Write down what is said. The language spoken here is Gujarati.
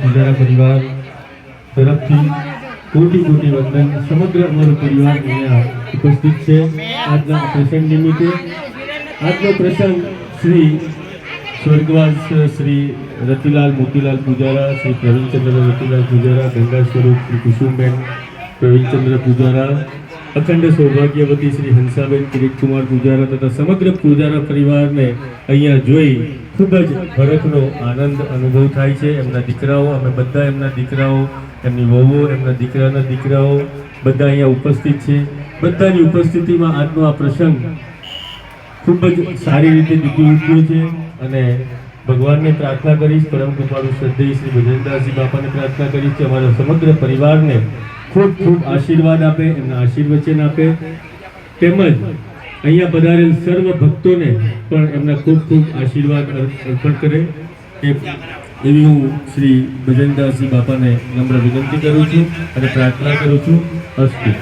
પૂજારા પરિવાર તરફથી કોટી કોટી વંદન। સમગ્ર અમારો પરિવાર અહીંયા ઉપસ્થિત છે આજના પ્રસંગ નિમિત્તે। આજનો પ્રસંગ શ્રી સ્વર્ગવાસ શ્રી રતિલાલ મોતીલાલ પૂજારા, શ્રી પ્રવીણચંદ્ર રતિલાલ પૂજારા, ગંગા સ્વરૂપ શ્રી કુસુમબેન પ્રવીણચંદ્ર પૂજારા, અખંડ સૌભાગ્યવતી શ્રી હંસાબેન કિરીટકુમાર પૂજારા તથા સમગ્ર પૂજારા પરિવારને અહીંયા જોઈ ખૂબ જ હરખનો આનંદ અનુભવ થાય છે। એમના દીકરાઓ, અમે બધા એમના દીકરાઓ, એમની વહુઓ, એમના દીકરાના દીકરાઓ બધા અહીંયા ઉપસ્થિત છે। બધાની ઉપસ્થિતિમાં આજનો આ પ્રસંગ ખૂબ જ સારી રીતે દીકરી ઉઠ્યો છે અને ભગવાનને પ્રાર્થના કરીશ, પરમ કૃપાળુ શ્રદ્ધેય શ્રી ભજનદાસજી બાપાને પ્રાર્થના કરીશ કે અમારા સમગ્ર પરિવારને ખૂબ ખૂબ આશીર્વાદ આપે, એમના આશીર્વચન આપે, તેમજ અહીંયા પધારેલ સર્વ ભક્તોને પણ એમના ખૂબ ખૂબ આશીર્વાદ અર્પણ કરે એવી હું શ્રી ભજનદાસજી બાપાને નમ્ર વિનંતી કરું છું અને પ્રાર્થના કરું છું। અસ્તુ।